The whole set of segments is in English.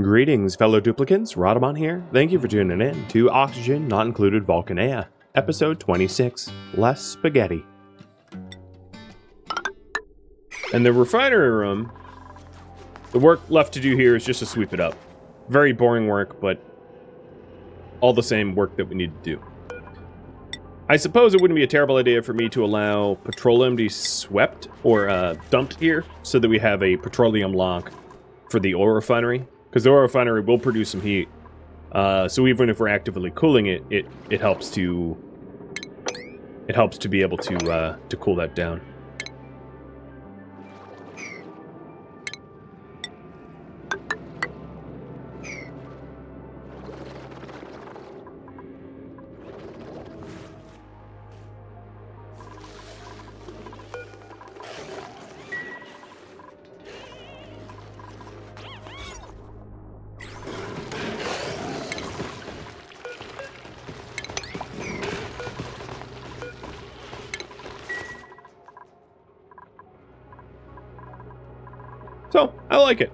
Greetings, fellow duplicants. Rhadamant here. Thank you for tuning in to Oxygen Not Included Volcanea, episode 26, Less Spaghetti. And the refinery room, the work left to do here is just to sweep it up. Very boring work, but all the same work that we need to do. I suppose it wouldn't be a terrible idea for me to allow petroleum to be swept or dumped here so that we have a petroleum lock for the oil refinery. Because the oil refinery will produce some heat, so even if we're actively cooling it, it helps to be able to cool that down. So, I like it.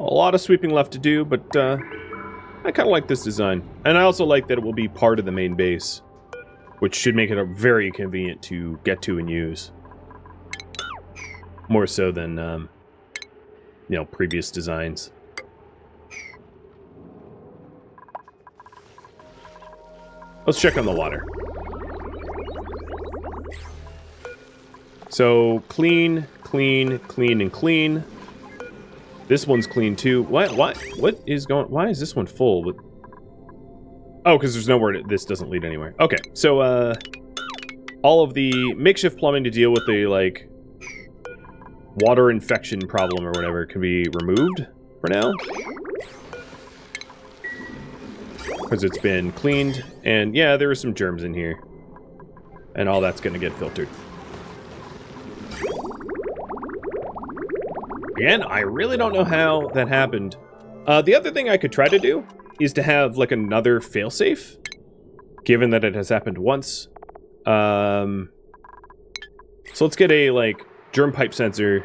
A lot of sweeping left to do, but I kind of like this design. And I also like that it will be part of the main base, which should make it very convenient to get to and use. More so than, you know, previous designs. Let's check on the water. So, clean, clean, clean, and clean. This one's clean too. What is going... Why is this one full? Oh, because there's nowhere this doesn't lead anywhere. Okay, so, all of the makeshift plumbing to deal with the, like, water infection problem or whatever can be removed for now. Because it's been cleaned. And, yeah, there are some germs in here. And all that's going to get filtered. Again, I really don't know how that happened. The other thing I could try to do is to have, like, another failsafe, given that it has happened once. So let's get a, like, germ pipe sensor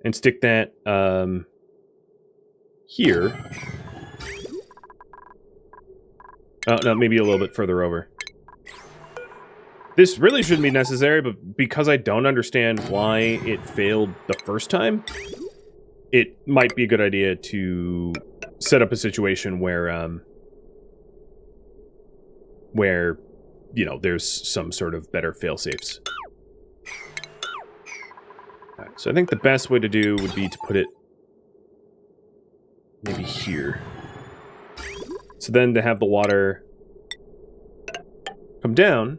and stick that, here. Oh, no, maybe a little bit further over. This really shouldn't be necessary, but because I don't understand why it failed the first time, it might be a good idea to set up a situation where, you know, there's some sort of better fail-safes. Alright, so I think the best way to do would be to put it maybe here. So then to have the water come down...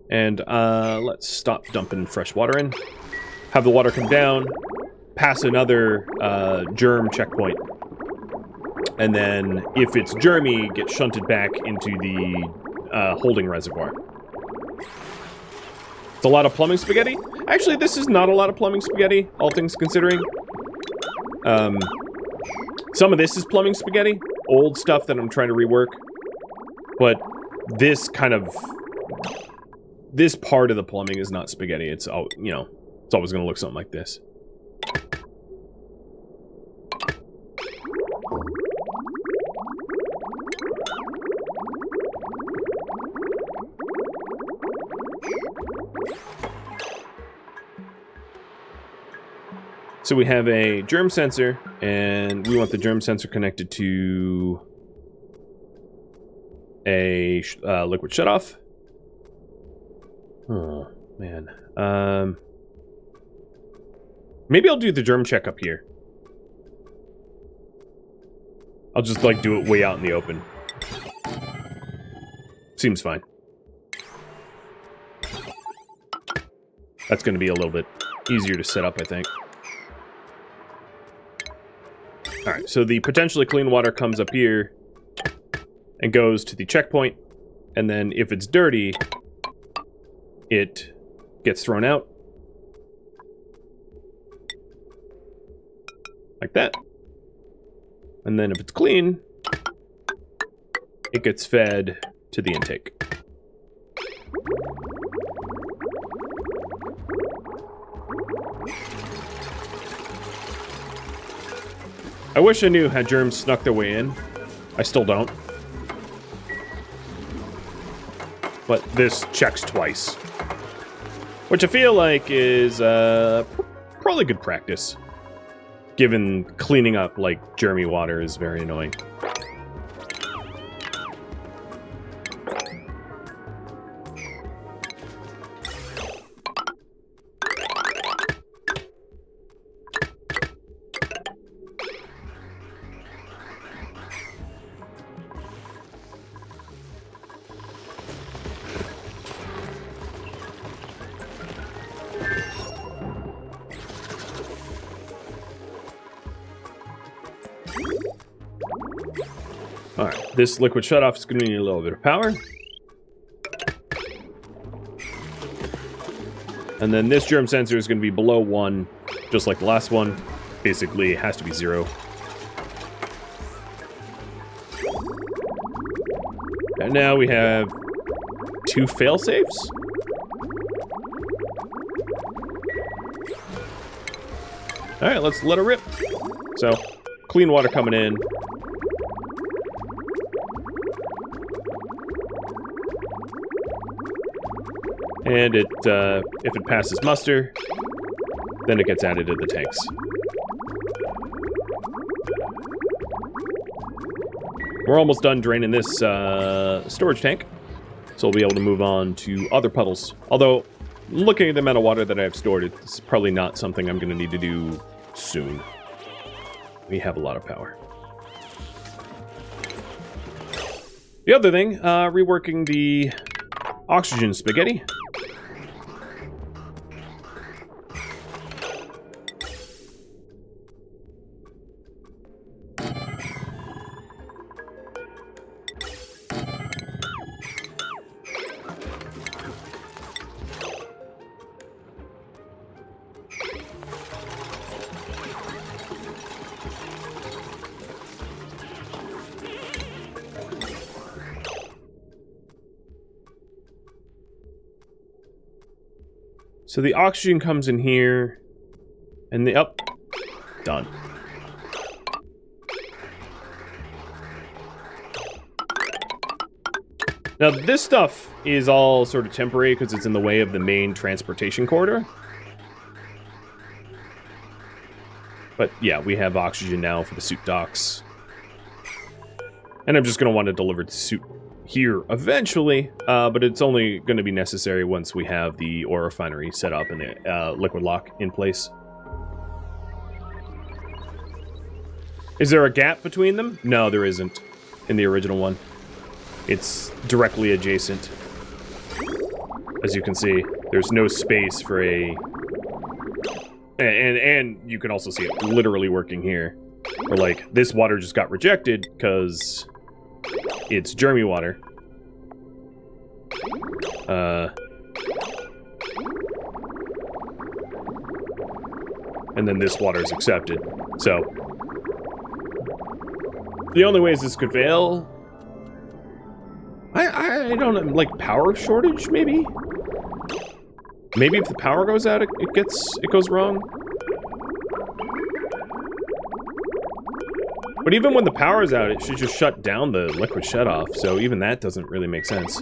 And, let's stop dumping fresh water in. Have the water come down, pass another, germ checkpoint. And then, if it's germy, get shunted back into the, holding reservoir. It's a lot of plumbing spaghetti. Actually, this is not a lot of plumbing spaghetti, all things considering. Some of this is plumbing spaghetti. Old stuff that I'm trying to rework. But this kind of... This part of the plumbing is not spaghetti. It's all, you know, it's always going to look something like this. So we have a germ sensor, and we want the germ sensor connected to a liquid shutoff. Oh, man. Maybe I'll do the germ check up here. I'll just, like, do it way out in the open. Seems fine. That's going to be a little bit easier to set up, I think. Alright, so the potentially clean water comes up here and goes to the checkpoint. And then if it's dirty... it gets thrown out. Like that. And then if it's clean, it gets fed to the intake. I wish I knew how germs snuck their way in. I still don't. But this checks twice. Which I feel like is probably good practice. Given cleaning up like germy water is very annoying. Alright, this liquid shutoff is going to need a little bit of power. And then this germ sensor is going to be below 1, just like the last one. Basically, it has to be 0. And now we have 2 fail-safes. Alright, let's let it rip. So, clean water coming in. And it, if it passes muster, then it gets added to the tanks. We're almost done draining this storage tank, so we'll be able to move on to other puddles. Although, looking at the amount of water that I have stored, it's probably not something I'm going to need to do soon. We have a lot of power. The other thing, reworking the oxygen spaghetti. So the oxygen comes in here, and the done. Now this stuff is all sort of temporary because it's in the way of the main transportation corridor. But yeah, we have oxygen now for the suit docks. And I'm just going to want to deliver the suit here eventually, but it's only going to be necessary once we have the ore refinery set up and the liquid lock in place. Is there a gap between them? No, there isn't in the original one. It's directly adjacent. As you can see, there's no space for a... And you can also see it literally working here. Where, like, this water just got rejected because it's germy water. And then this water is accepted. So, the only ways this could fail... I don't know, like, power shortage, maybe? Maybe if the power goes out, it goes wrong? But even when the power's out, it should just shut down the liquid shutoff, so even that doesn't really make sense.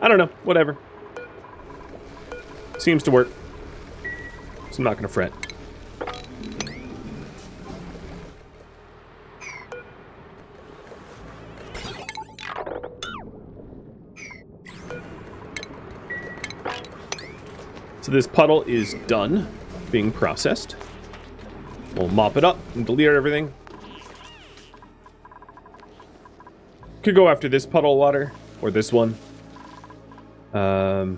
I don't know, whatever. Seems to work. So I'm not gonna fret. So this puddle is done being processed. We'll mop it up and delete everything. Could go after this puddle of water, or this one. Trying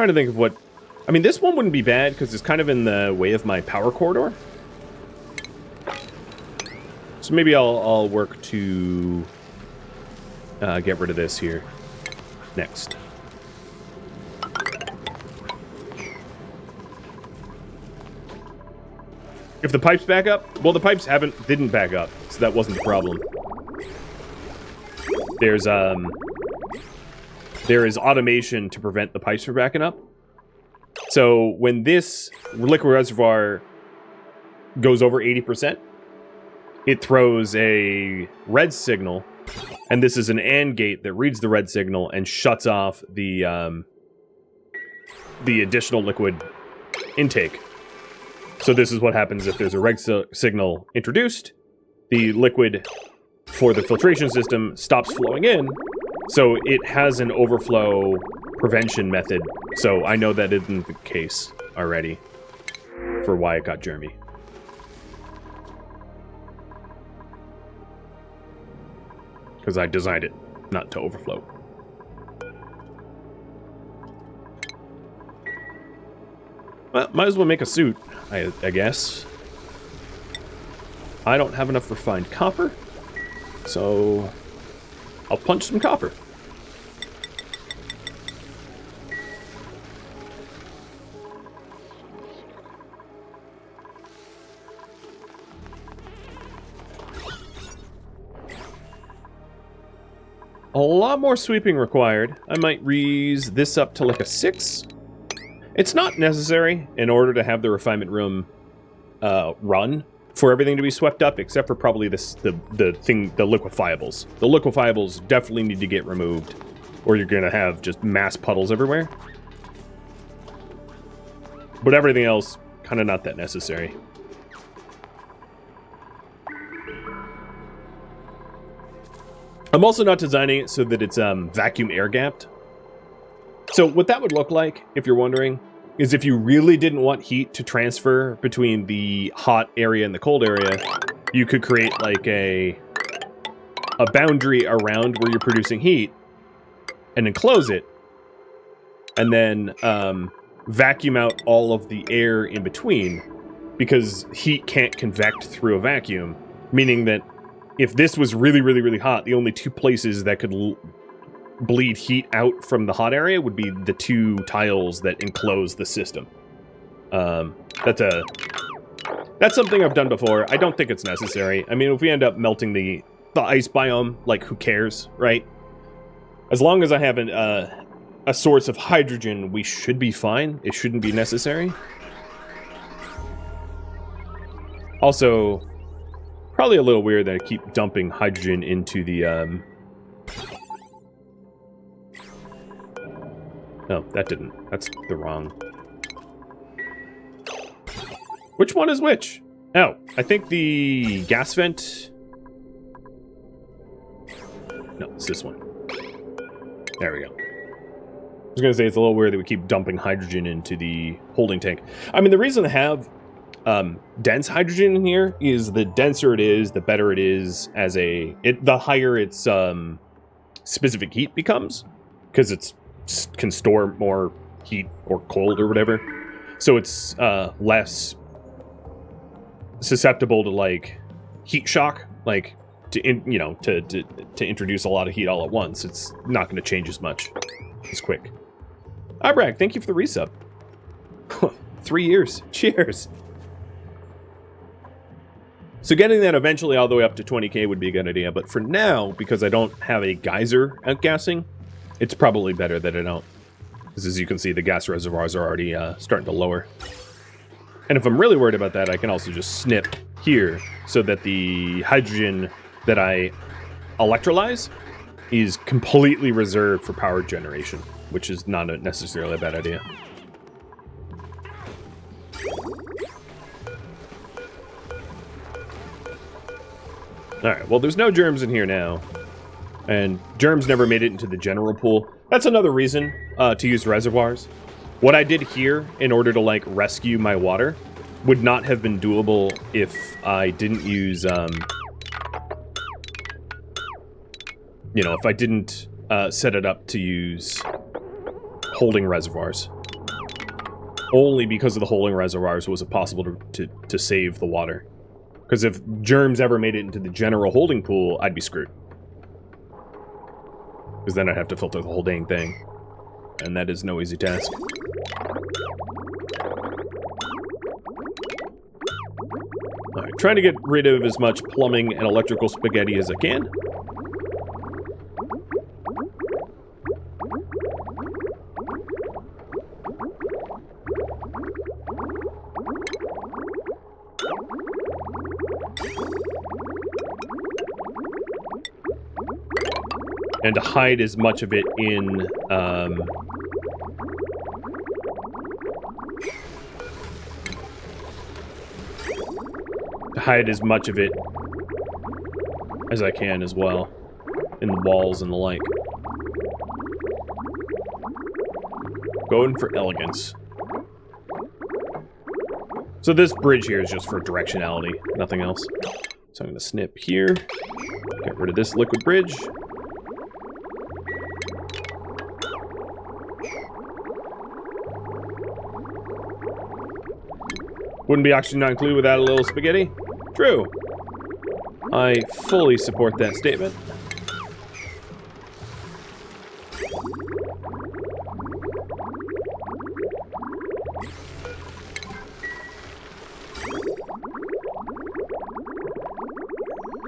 to think of what... I mean, this one wouldn't be bad, because it's kind of in the way of my power corridor. So maybe I'll work to get rid of this here next. If the pipes back up, well, the pipes didn't back up, so that wasn't the problem. There's there is automation to prevent the pipes from backing up. So when this liquid reservoir goes over 80%, it throws a red signal, and this is an AND gate that reads the red signal and shuts off the additional liquid intake. So this is what happens if there's a red signal introduced. The liquid for the filtration system stops flowing in, so it has an overflow prevention method. So I know that isn't the case already for why it got germy. Because I designed it not to overflow. Well, might as well make a suit, I guess. I don't have enough refined copper, so I'll punch some copper. A lot more sweeping required. I might raise this up to like a 6. It's not necessary in order to have the refinement room run for everything to be swept up, except for probably the liquefiables. The liquefiables definitely need to get removed, or you're gonna have just mass puddles everywhere. But everything else, kind of not that necessary. I'm also not designing it so that it's vacuum air gapped. So what that would look like, if you're wondering, is if you really didn't want heat to transfer between the hot area and the cold area, you could create like a boundary around where you're producing heat and then close it, and then vacuum out all of the air in between, because heat can't convect through a vacuum, meaning that if this was really, really, really hot, the only two places that could bleed heat out from the hot area would be the two tiles that enclose the system. That's something I've done before. I don't think it's necessary. I mean, if we end up melting the ice biome, like, who cares, right? As long as I have a source of hydrogen, we should be fine. It shouldn't be necessary. Also, probably a little weird that I keep dumping hydrogen into the, No, that didn't. That's the wrong. Which one is which? Oh, I think the gas vent... No, it's this one. There we go. I was gonna say it's a little weird that we keep dumping hydrogen into the holding tank. I mean, the reason I have dense hydrogen in here is the denser it is, the better it is as the higher its specific heat becomes, because it's can store more heat or cold or whatever. So it's less susceptible to like heat shock, like to introduce a lot of heat all at once. It's not going to change as much as quick. Ibrag, thank you for the resub. 3 years. Cheers. So getting that eventually all the way up to 20k would be a good idea, but for now, because I don't have a geyser outgassing, it's probably better that I don't. Because as you can see, the gas reservoirs are already starting to lower. And if I'm really worried about that, I can also just snip here so that the hydrogen that I electrolyze is completely reserved for power generation, which is not necessarily a bad idea. Alright, well, there's no germs in here now. And germs never made it into the general pool. That's another reason to use reservoirs. What I did here in order to, like, rescue my water would not have been doable if I didn't use, if I didn't set it up to use holding reservoirs. Only because of the holding reservoirs was it possible to save the water. Because if germs ever made it into the general holding pool, I'd be screwed. Because then I'd have to filter the whole dang thing. And that is no easy task. Alright, trying to get rid of as much plumbing and electrical spaghetti as I can. And to hide as much of it in, to hide as much of it as I can as well, in the walls and the like. Going for elegance. So this bridge here is just for directionality, nothing else. So I'm going to snip here, get rid of this liquid bridge. Wouldn't be oxygen not included without a little spaghetti? True. I fully support that statement.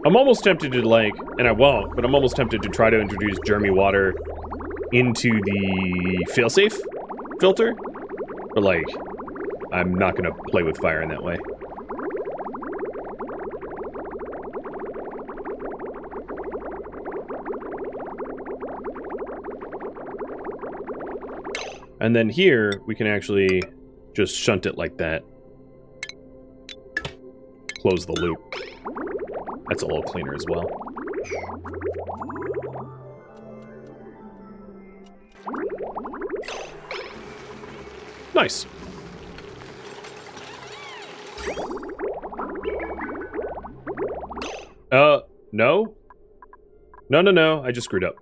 I'm almost tempted to, like, and I won't, but I'm almost tempted to try to introduce germy water into the failsafe filter. But, like, I'm not going to play with fire in that way. And then here, we can actually just shunt it like that. Close the loop. That's a little cleaner as well. Nice. No? No, I just screwed up.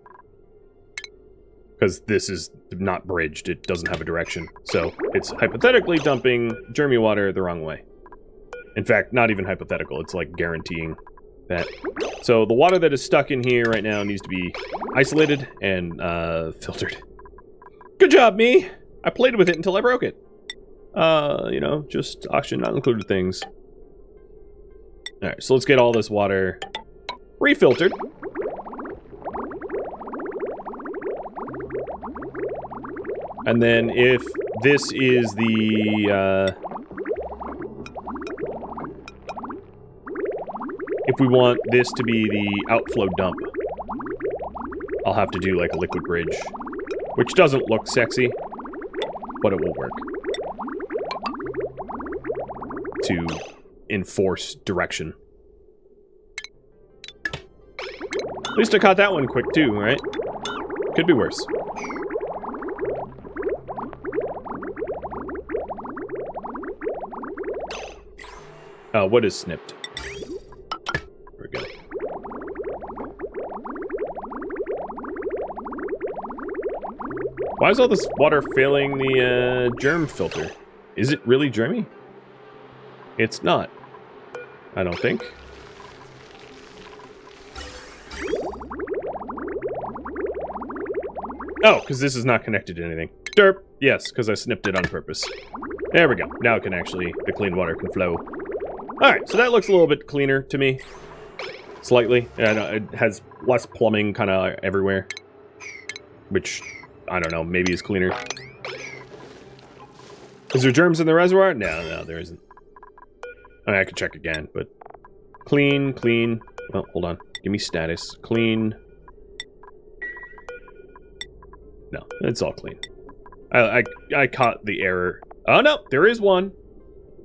Because this is not bridged, it doesn't have a direction. So, it's hypothetically dumping germy water the wrong way. In fact, not even hypothetical, it's like guaranteeing that. So, the water that is stuck in here right now needs to be isolated and filtered. Good job, me! I played with it until I broke it. You know, just oxygen not included things. Alright, so let's get all this water refiltered. And then if this is the, if we want this to be the outflow dump, I'll have to do like a liquid bridge, which doesn't look sexy, but it will work to enforce direction. At least I caught that one quick too, right? Could be worse. What is snipped? There we go. Why is all this water failing the germ filter? Is it really germy? It's not. I don't think. Oh, because this is not connected to anything. Derp. Yes, because I snipped it on purpose. There we go. Now it can actually, the clean water can flow. Alright, so that looks a little bit cleaner to me. Slightly. It has less plumbing kind of everywhere. Which, I don't know, maybe is cleaner. Is there germs in the reservoir? No, there isn't. I mean, I could check again, but... Clean. Oh, hold on. Give me status. Clean. No, it's all clean. I caught the error. Oh, no, there is one.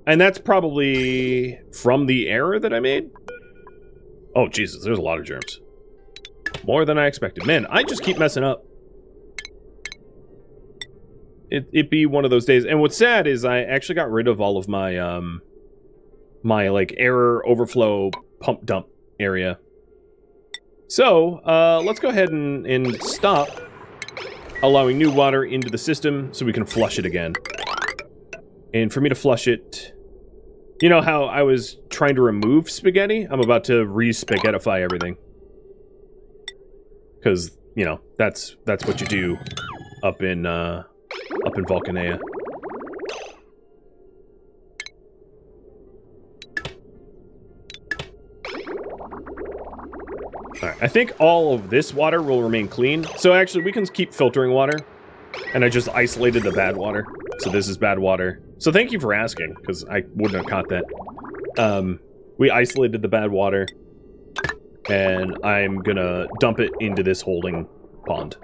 And that's probably from the error that I made. Oh, Jesus, there's a lot of germs. More than I expected. Man, I just keep messing up. It be one of those days. And what's sad is I actually got rid of all of my, my, like, error overflow pump dump area. So, let's go ahead and stop allowing new water into the system so we can flush it again. And for me to flush it... You know how I was trying to remove spaghetti? I'm about to re-spaghettify everything. Because, you know, that's what you do up in Volcanea. Alright, I think all of this water will remain clean. So actually, we can keep filtering water. And I just isolated the bad water. So this is bad water. So thank you for asking, because I wouldn't have caught that. We isolated the bad water. And I'm gonna dump it into this holding pond.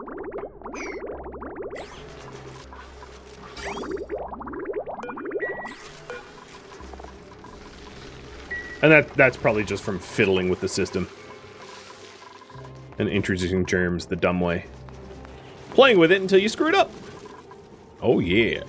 And that's probably just from fiddling with the system. And introducing germs the dumb way. Playing with it until you screw it up. Oh, yeah.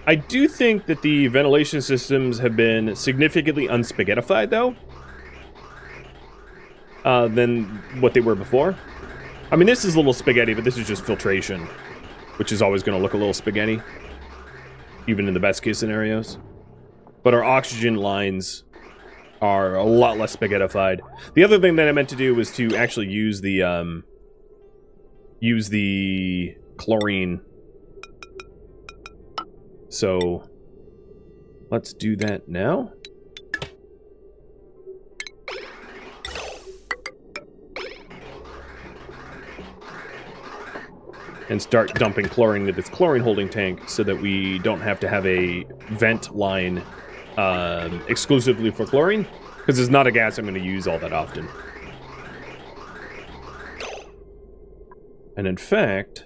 I do think that the ventilation systems have been significantly unspaghettified, though, than what they were before. I mean, this is a little spaghetti, but this is just filtration, which is always going to look a little spaghetti, even in the best case scenarios. But our oxygen lines are a lot less spaghettified. The other thing that I meant to do was to actually use the chlorine. So, let's do that now. And start dumping chlorine into this chlorine holding tank so that we don't have to have a vent line exclusively for chlorine, because it's not a gas I'm going to use all that often. And in fact,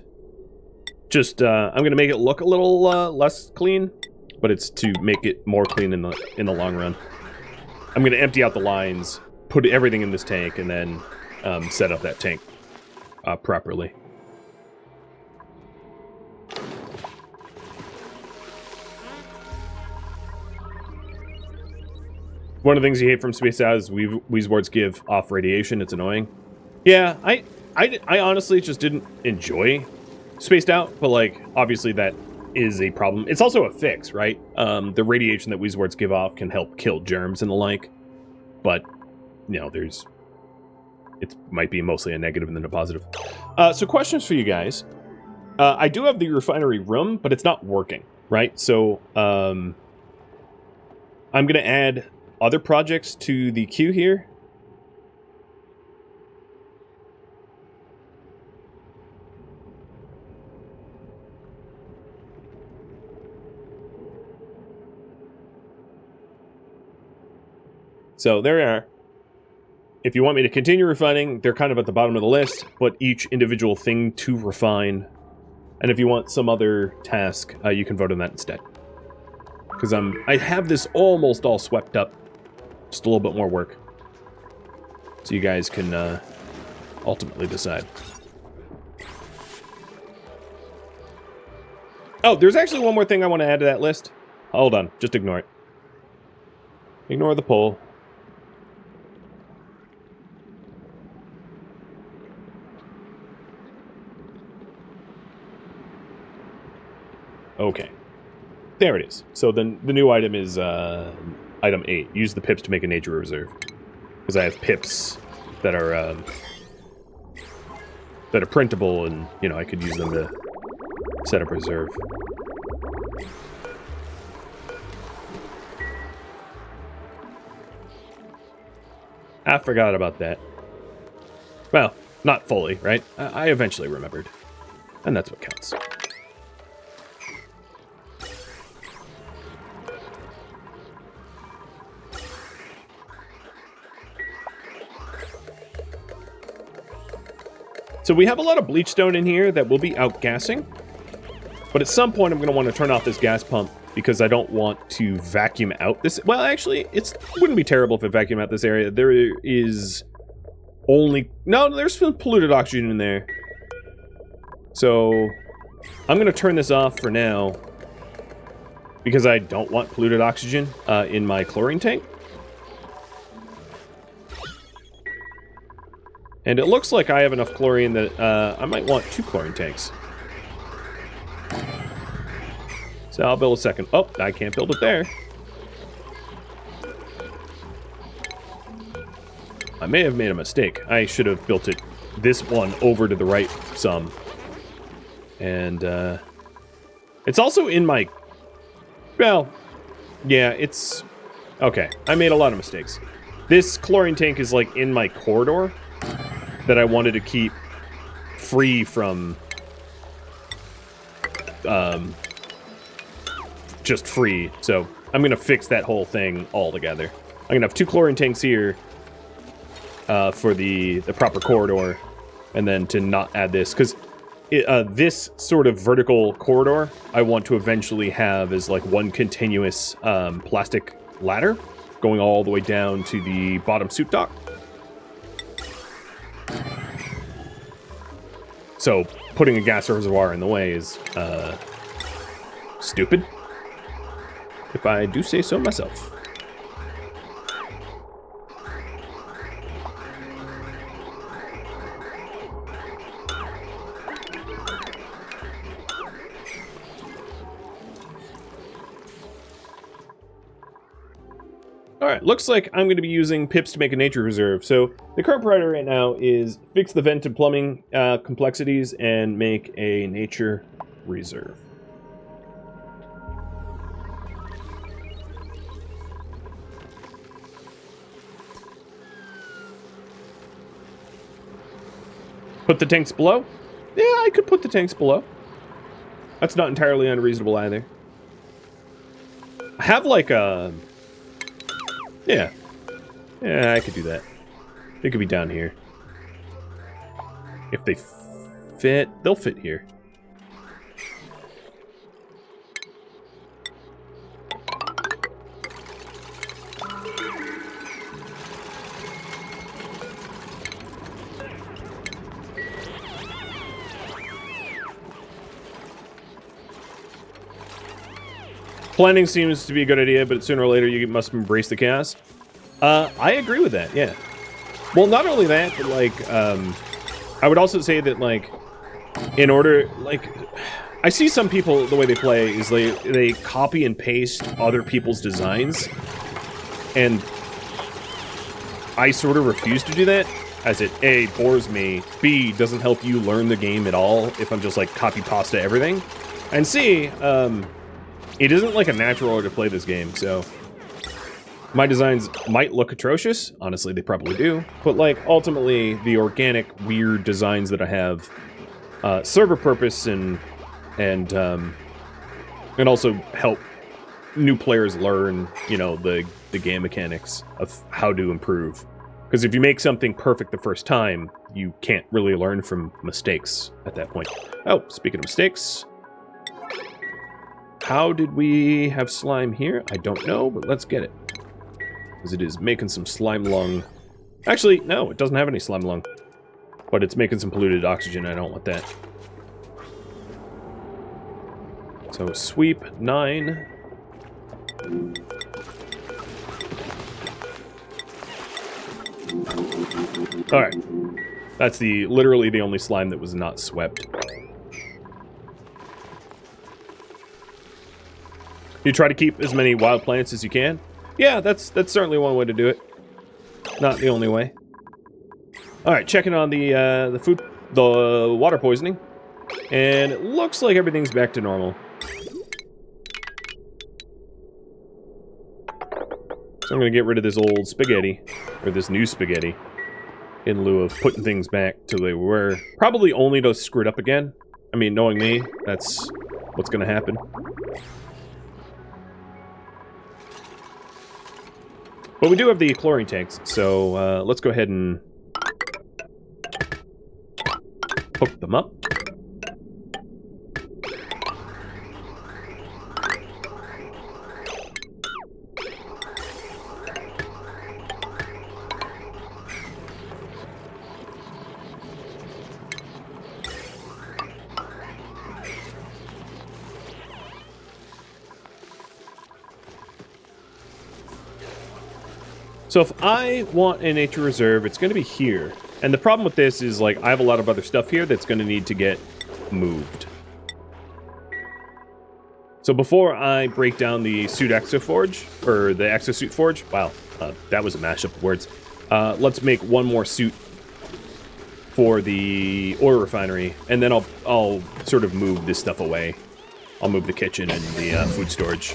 just I'm going to make it look a little less clean, but it's to make it more clean in the long run. I'm going to empty out the lines, put everything in this tank, and then set up that tank properly. One of the things you hate from Space Out is Wheezeboards give off radiation. It's annoying. Yeah, I honestly just didn't enjoy Spaced Out, but like obviously that is a problem. It's also a fix, right? The radiation that Wheezeboards give off can help kill germs and the like, but you know, it might be mostly a negative than a positive. So questions for you guys. I do have the refinery room, but it's not working, right? So I'm gonna add other projects to the queue here. So there we are. If you want me to continue refining, they're kind of at the bottom of the list, but each individual thing to refine. And if you want some other task, you can vote on that instead. Because I have this almost all swept up. Just a little bit more work. So you guys can ultimately decide. Oh, there's actually one more thing I want to add to that list. Hold on, just ignore it. Ignore the poll. Okay. There it is. So then the new item is item 8. Use the pips to make a nature reserve. Because I have pips that are printable, and you know I could use them to set up reserve. I forgot about that. Well, not fully, right? I eventually remembered. And that's what counts. So we have a lot of bleach stone in here that will be outgassing. But at some point I'm going to want to turn off this gas pump because I don't want to vacuum out this. Well, actually, it wouldn't be terrible if it vacuumed out this area. There is only... No, there's some polluted oxygen in there. So I'm going to turn this off for now because I don't want polluted oxygen in my chlorine tank. And it looks like I have enough chlorine that I might want 2 chlorine tanks. So I'll build a second. Oh, I can't build it there. I may have made a mistake. I should have built it this one over to the right some. And it's also in my... Well, yeah, it's Okay, I made a lot of mistakes. This chlorine tank is like in my corridor that I wanted to keep free from just free. So I'm gonna fix that whole thing altogether. I'm gonna have 2 chlorine tanks here for the proper corridor, and then to not add this, because this sort of vertical corridor I want to eventually have as like one continuous plastic ladder going all the way down to the bottom suit dock. So putting a gas reservoir in the way is stupid, if I do say so myself. Alright, looks like I'm going to be using pips to make a nature reserve. So the current priority right now is fix the vent and plumbing complexities and make a nature reserve. Put the tanks below? Yeah, I could put the tanks below. That's not entirely unreasonable either. I have like a... Yeah. Yeah, I could do that. They could be down here. If they fit, they'll fit here. Planning seems to be a good idea, but sooner or later you must embrace the chaos. I agree with that, yeah. Well, not only that, but like, I would also say that like, in order, like, I see some people, the way they play is they copy and paste other people's designs, and I sort of refuse to do that, as it A, bores me, B, doesn't help you learn the game at all if I'm just like copy pasta everything, and C, it isn't like a natural order to play this game, so my designs might look atrocious. Honestly, they probably do. But like, ultimately, the organic, weird designs that I have serve a purpose and also help new players learn, you know, the game mechanics of how to improve. Because if you make something perfect the first time, you can't really learn from mistakes at that point. Oh, speaking of mistakes... How did we have slime here? I don't know, but let's get it. Because it is making some slime lung. Actually, no, it doesn't have any slime lung. But it's making some polluted oxygen. I don't want that. So, sweep 9. Alright. That's literally the only slime that was not swept. You try to keep as many wild plants as you can. Yeah, that's certainly one way to do it. Not the only way. All right, checking on the water poisoning, and it looks like everything's back to normal. So I'm gonna get rid of this old spaghetti, or this new spaghetti, in lieu of putting things back to they were. Probably only to screw it up again. I mean, knowing me, that's what's gonna happen. But we do have the chlorine tanks, so let's go ahead and hook them up. So if I want a nature reserve, it's going to be here. And the problem with this is, like, I have a lot of other stuff here that's going to need to get moved. So before I break down the suit exoforge, or the exosuit forge, wow, that was a mashup of words. Let's make one more suit for the oil refinery, and then I'll sort of move this stuff away. I'll move the kitchen and the food storage.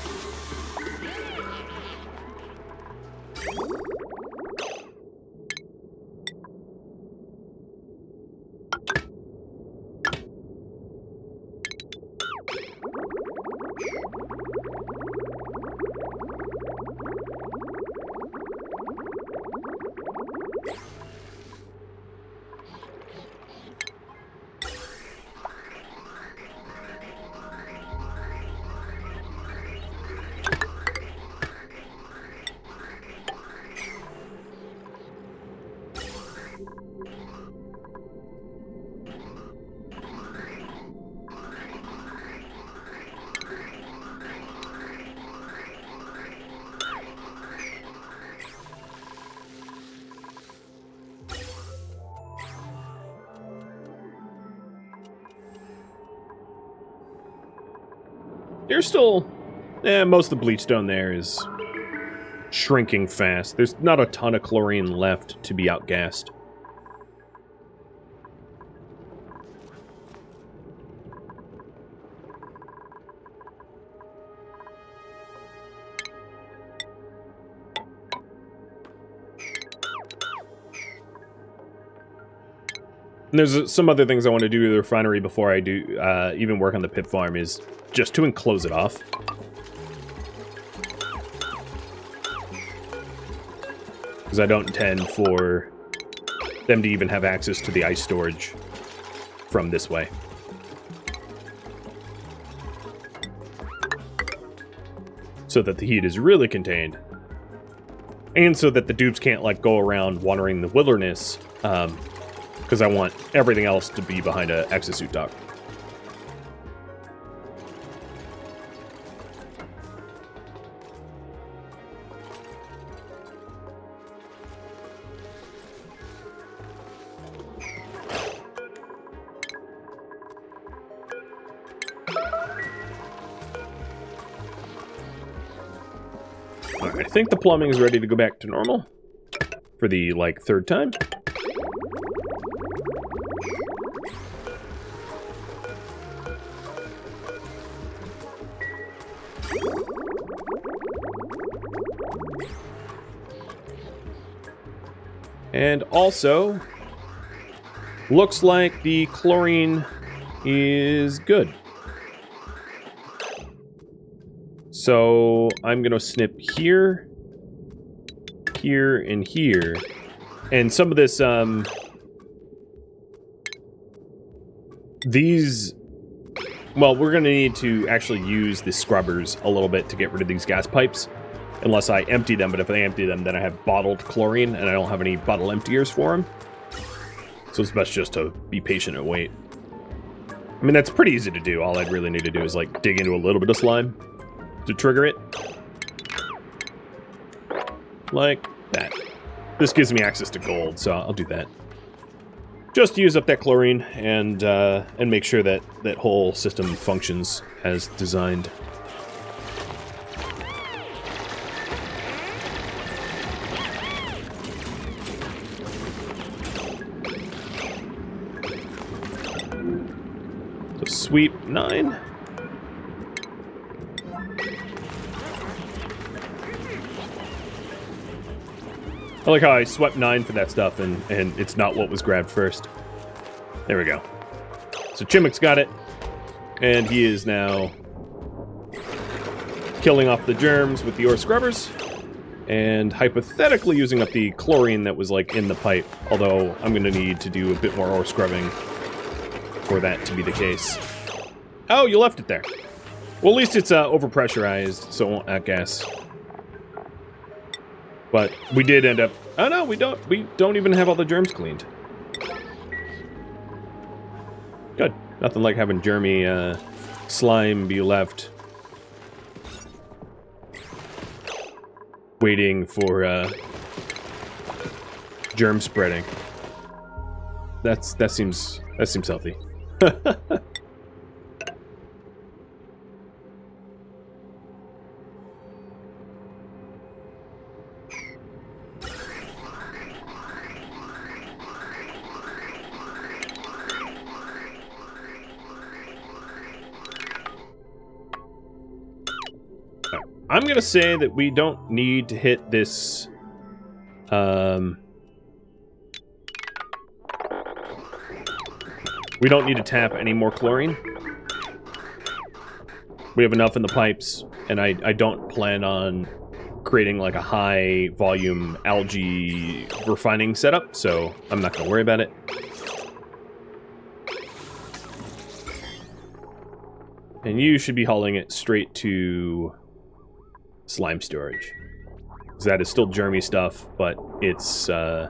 There's still... most of the bleachstone there is shrinking fast. There's not a ton of chlorine left to be outgassed. And there's some other things I want to do to the refinery before I do even work on the pit farm, is just to enclose it off. Because I don't intend for them to even have access to the ice storage from this way. So that the heat is really contained. And so that the dupes can't, like, go around wandering the wilderness, because I want everything else to be behind a exosuit dock. Alright, I think the plumbing is ready to go back to normal for the, like, third time. And also, looks like the chlorine is good. So I'm gonna snip here, here, and here. And some of this, these, well, we're gonna need to actually use the scrubbers a little bit to get rid of these gas pipes. Unless I empty them, but if I empty them, then I have bottled chlorine, and I don't have any bottle emptiers for them. So it's best just to be patient and wait. I mean, that's pretty easy to do. All I'd really need to do is, like, dig into a little bit of slime to trigger it. Like that. This gives me access to gold, so I'll do that. Just to use up that chlorine and make sure that that whole system functions as designed. Sweep 9. I like how I swept 9 for that stuff, and it's not what was grabbed first. There we go. So Chimic's got it, and he is now killing off the germs with the ore scrubbers, and hypothetically using up the chlorine that was, like, in the pipe, although I'm going to need to do a bit more ore scrubbing for that to be the case. Oh, you left it there. Well, at least it's overpressurized, so it won't outgas. But we did end up... Oh, no, we don't. We don't even have all the germs cleaned. Good. Nothing like having germy slime be left. Waiting for germ spreading. That seems healthy. I'm going to say that we don't need to hit this... we don't need to tap any more chlorine. We have enough in the pipes, and I don't plan on creating like a high volume algae refining setup, so I'm not going to worry about it. And you should be hauling it straight to slime storage. Because that is still germy stuff, but it's, germs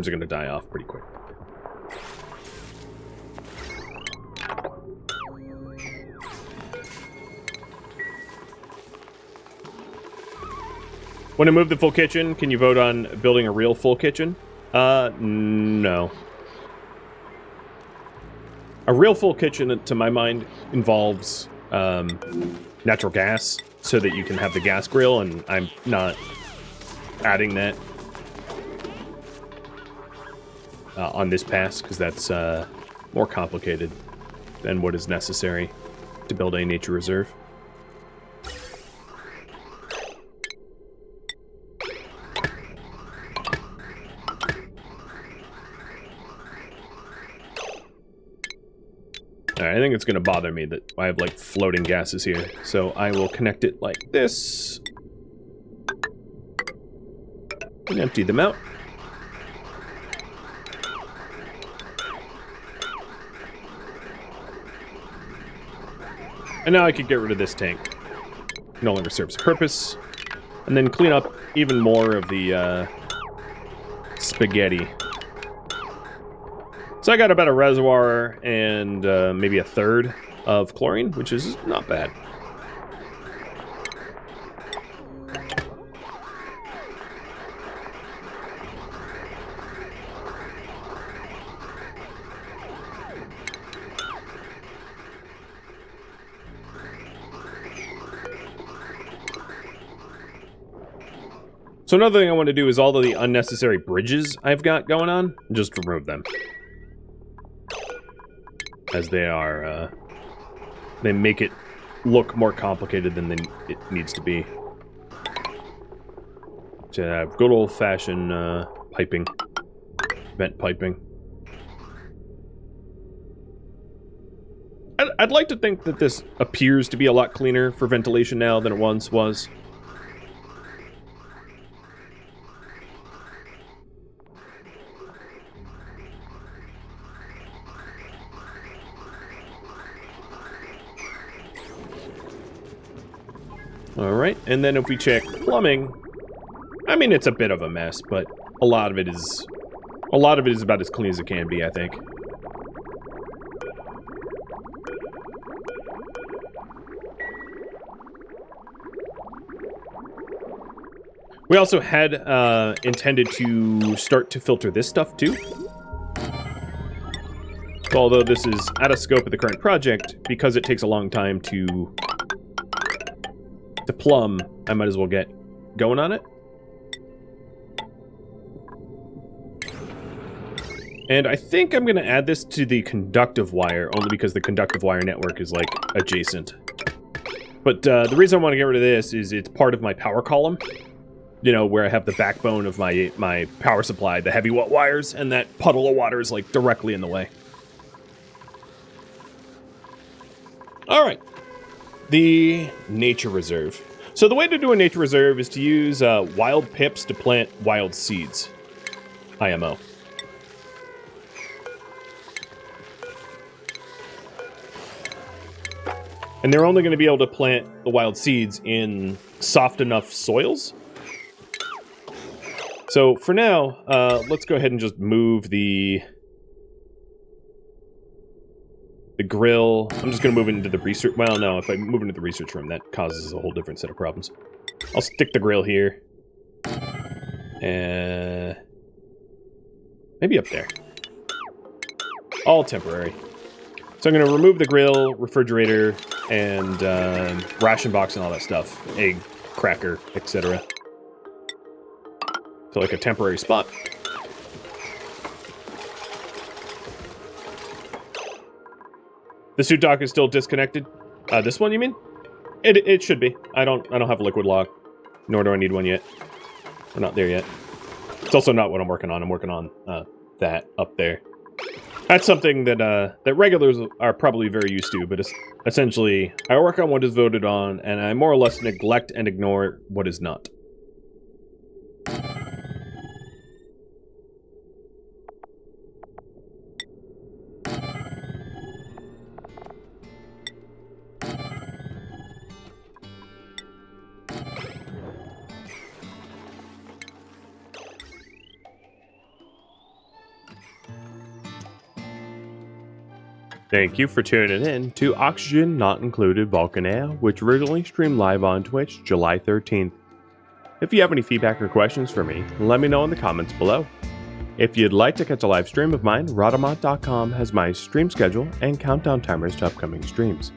are going to die off pretty quick. When I move the full kitchen, can you vote on building a real full kitchen? No. A real full kitchen, to my mind, involves natural gas so that you can have the gas grill, and I'm not adding that on this pass because that's more complicated than what is necessary to build a nature reserve. Alright, I think it's going to bother me that I have, like, floating gases here. So I will connect it like this. And empty them out. And now I can get rid of this tank. No longer serves a purpose. And then clean up even more of the spaghetti. So I got about a reservoir and maybe a third of chlorine, which is not bad. So another thing I want to do is all of the unnecessary bridges I've got going on, just remove them. As they are, they make it look more complicated than it needs to be. To have good old-fashioned piping, vent piping. I'd like to think that this appears to be a lot cleaner for ventilation now than it once was. Alright, and then if we check plumbing, I mean, it's a bit of a mess, but a lot of it is about as clean as it can be, I think. We also had intended to start to filter this stuff too. So although this is out of scope of the current project, because it takes a long time to plumb, I might as well get going on it. And I think I'm going to add this to the conductive wire, only because the conductive wire network is, like, adjacent. But the reason I want to get rid of this is it's part of my power column. You know, where I have the backbone of my power supply, the heavy wires, and that puddle of water is, like, directly in the way. Alright. The nature reserve. So the way to do a nature reserve is to use wild pips to plant wild seeds. IMO. And they're only going to be able to plant the wild seeds in soft enough soils. So for now, let's go ahead and just move the grill. I'm just going to move it into the research. Well, no, if I move it into the research room, that causes a whole different set of problems. I'll stick the grill here. And maybe up there. All temporary. So I'm going to remove the grill, refrigerator, and ration box and all that stuff. Egg, cracker, etc. To like a temporary spot. The suit dock is still disconnected. This one, you mean? It should be. I don't have a liquid lock, nor do I need one yet. We're not there yet. It's also not what I'm working on. I'm working on that up there. That's something that that regulars are probably very used to, but it's essentially I work on what is voted on, and I more or less neglect and ignore what is not. Thank you for tuning in to Oxygen Not Included Volcanea, which originally streamed live on Twitch July 13th. If you have any feedback or questions for me, let me know in the comments below. If you'd like to catch a live stream of mine, Rhadamant.com has my stream schedule and countdown timers to upcoming streams.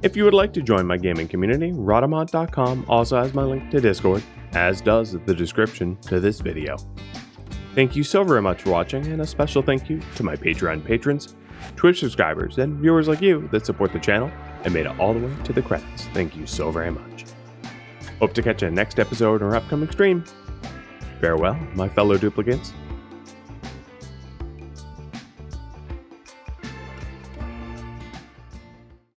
If you would like to join my gaming community, Rhadamant.com also has my link to Discord, as does the description to this video. Thank you so very much for watching, and a special thank you to my Patreon patrons, Twitch subscribers, and viewers like you that support the channel and made it all the way to the credits. Thank you so very much. Hope to catch you in the next episode or upcoming stream. Farewell, my fellow duplicates.